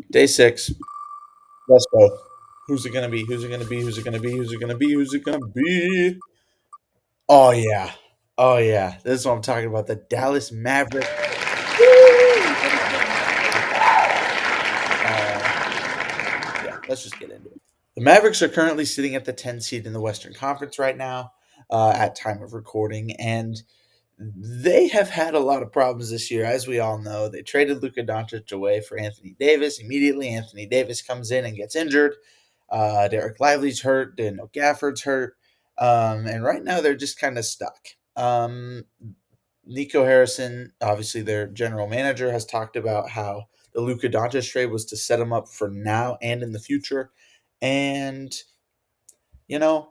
Day six. Let's go. Who's it gonna be? Who's it gonna be? Who's it gonna be? Who's it gonna be? Who's it gonna be? Oh yeah. Oh yeah. This is what I'm talking about. The Dallas Mavericks. Yeah, let's just get into it. The Mavericks are currently sitting at the 10 seed in the Western Conference right now, at time of recording, and they have had a lot of problems this year, as we all know. They traded Luka Doncic away for Anthony Davis. Immediately, Anthony Davis comes in and gets injured. Derek Lively's hurt. Daniel Gafford's hurt. And right now, they're just kind of stuck. Nico Harrison, obviously their general manager, has talked about how the Luka Doncic trade was to set him up for now and in the future. And, you know,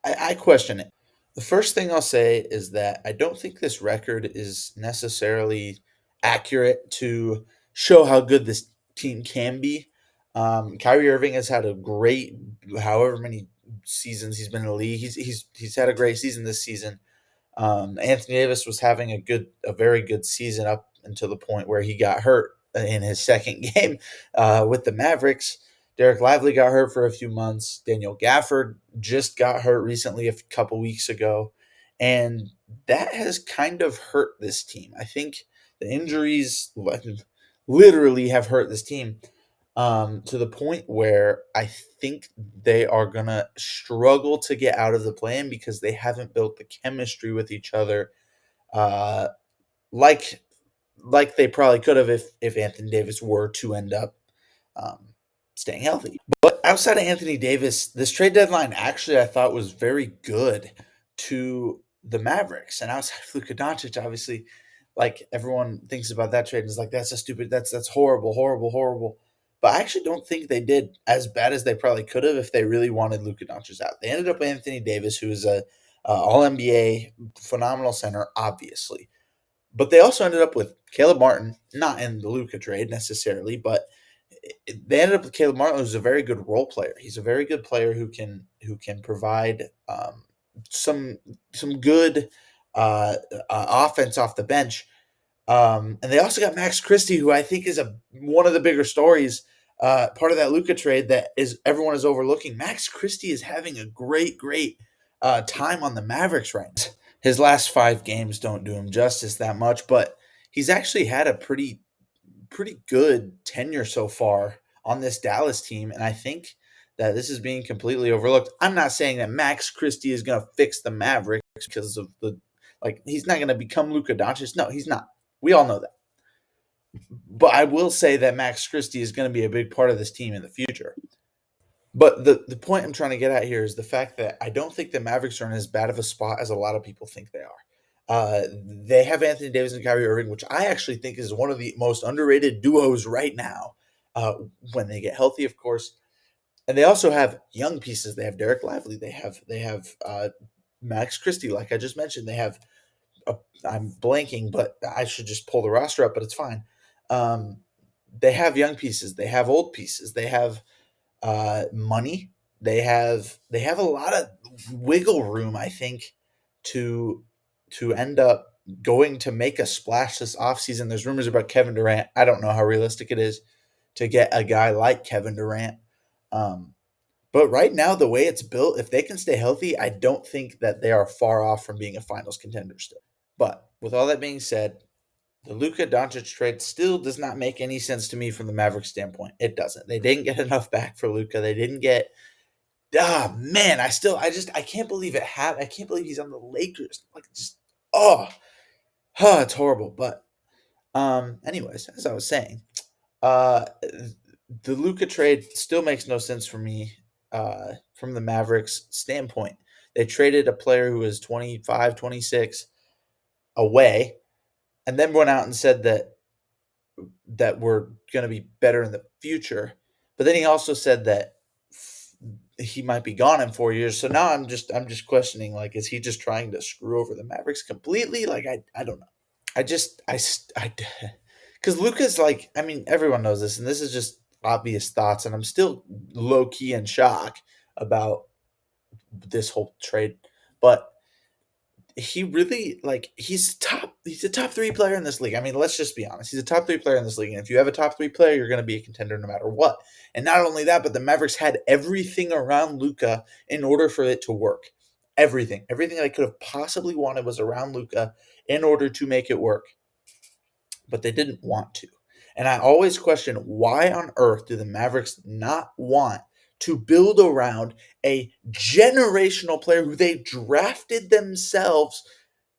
I question it. The first thing I'll say is that I don't think this record is necessarily accurate to show how good this team can be. Kyrie Irving has had a great, however many seasons he's been in the league. He's had a great season this season. Anthony Davis was having a very good season up until the point where he got hurt in his second game with the Mavericks. Derek Lively got hurt for a few months. Daniel Gafford just got hurt recently, a couple weeks ago, and that has kind of hurt this team. I think the injuries literally have hurt this team to the point where I think they are going to struggle to get out of the play-in because they haven't built the chemistry with each other uh, like they probably could have if Anthony Davis were to end up um, staying healthy. But outside of Anthony Davis, this trade deadline actually I thought was very good to the Mavericks. And outside of Luka Doncic, obviously, like everyone thinks about that trade and is like, that's a stupid, that's horrible, horrible, horrible. But I actually don't think they did as bad as they probably could have if they really wanted Luka Doncic out. They ended up with Anthony Davis, who is a All NBA phenomenal center, obviously. But they also ended up with Caleb Martin, not in the Luka trade necessarily, but they ended up with Caleb Martin, who's a very good role player. He's a very good player who can provide some some good offense off the bench. And they also got Max Christie, who I think is one of the bigger stories, part of that Luka trade that is everyone is overlooking. Max Christie is having a great time on the Mavericks right now. His last 5 games don't do him justice that much, but he's actually had a pretty good tenure so far on this Dallas team, and I think that this is being completely overlooked. I'm not saying that Max Christie is going to fix the Mavericks because of he's not going to become Luka Doncic. No, he's not. We all know that. But I will say that Max Christie is going to be a big part of this team in the future. But the point I'm trying to get at here is the fact that I don't think the Mavericks are in as bad of a spot as a lot of people think they are. They have Anthony Davis and Kyrie Irving, which I actually think is one of the most underrated duos right now. When they get healthy, of course, and they also have young pieces. They have Derek Lively. They have Max Christie, like I just mentioned. They have I'm blanking, but I should just pull the roster up, but it's fine. Um, they have young pieces. They have old pieces. They have money. They have a lot of wiggle room, I think, to end up going to make a splash this offseason. There's rumors about Kevin Durant. I don't know how realistic it is to get a guy like Kevin Durant. Um, but right now, the way it's built, if they can stay healthy, I don't think that they are far off from being a finals contender still. But with all that being said, the Luka Doncic trade still does not make any sense to me from the Mavericks standpoint. It doesn't. They didn't get enough back for Luka. They didn't get. Ah man, I can't believe it happened. I can't believe he's on the Lakers. Like just oh, it's horrible. But anyways, as I was saying, uh, the Luka trade still makes no sense for me. From the Mavericks standpoint, they traded a player who is 25, 26 away, and then went out and said that we're going to be better in the future. But then he also said that he might be gone in 4 years. So now I'm just questioning, like, is he just trying to screw over the Mavericks completely? Like I don't know. I just I because Luca's like, I mean, everyone knows this, and this is just obvious thoughts, and I'm still low key in shock about this whole trade. But he really like he's a top 3 player in this league. I mean, let's just be honest. He's a top 3 player in this league, and if you have a top 3 player, you're gonna be a contender no matter what. And not only that, but the Mavericks had everything around Luka in order for it to work. Everything. Everything I could have possibly wanted was around Luka in order to make it work, but they didn't want to. And I always question, why on earth do the Mavericks not want to build around a generational player who they drafted themselves?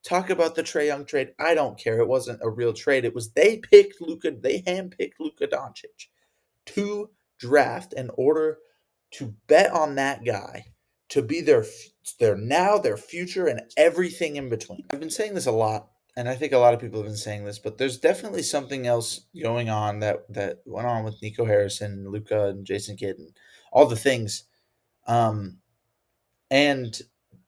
Talk about the Trae Young trade. I don't care. It wasn't a real trade. It was they handpicked Luka Doncic to draft in order to bet on that guy to be their now, their future, and everything in between. I've been saying this a lot, and I think a lot of people have been saying this, but there's definitely something else going on that went on with Nico Harrison, Luca, and Jason Kidd, and all the things. Um, and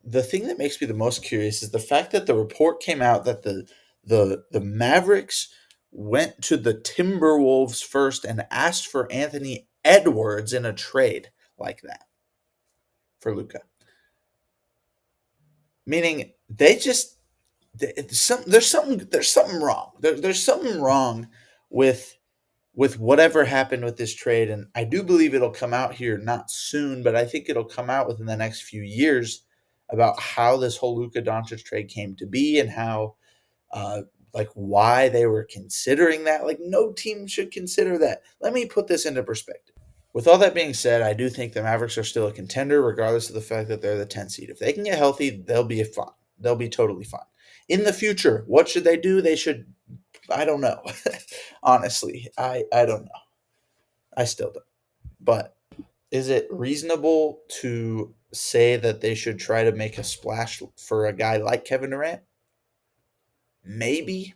the thing that makes me the most curious is the fact that the report came out that the Mavericks went to the Timberwolves first and asked for Anthony Edwards in a trade like that for Luca. Meaning they just there's something wrong. There's something wrong with whatever happened with this trade, and I do believe it'll come out here not soon, but I think it'll come out within the next few years about how this whole Luka Doncic trade came to be and how, uh, like, why they were considering that. Like, no team should consider that. Let me put this into perspective. With all that being said, I do think the Mavericks are still a contender, regardless of the fact that they're the 10th seed. If they can get healthy, they'll be fine. They'll be totally fine. In the future, what should they do? They should, I don't know. Honestly, I don't know. I still don't. But is it reasonable to say that they should try to make a splash for a guy like Kevin Durant? Maybe.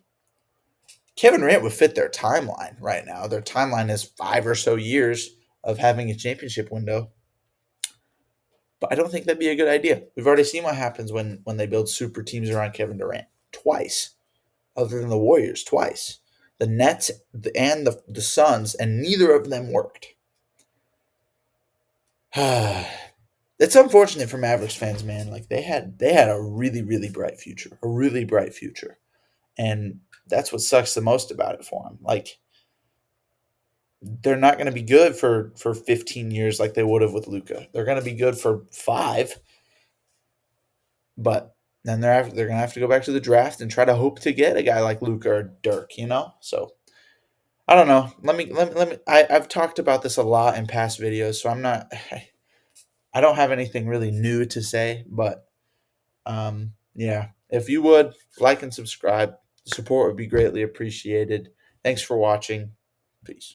Kevin Durant would fit their timeline right now. Their timeline is 5 or so years of having a championship window. But I don't think that'd be a good idea. We've already seen what happens when they build super teams around Kevin Durant. Twice. Other than the Warriors, twice. The Nets and the Suns, and neither of them worked. It's unfortunate for Mavericks fans, man. Like they had a really really bright future, a really bright future, and that's what sucks the most about it for them. Like they're not going to be good for 15 years like they would have with Luca. They're going to be good for 5, but then they're going to have to go back to the draft and try to hope to get a guy like Luca or Dirk. So I don't know. Let me. I've talked about this a lot in past videos, so I'm not. I don't have anything really new to say, but yeah, if you would like and subscribe, support would be greatly appreciated. Thanks for watching. Peace.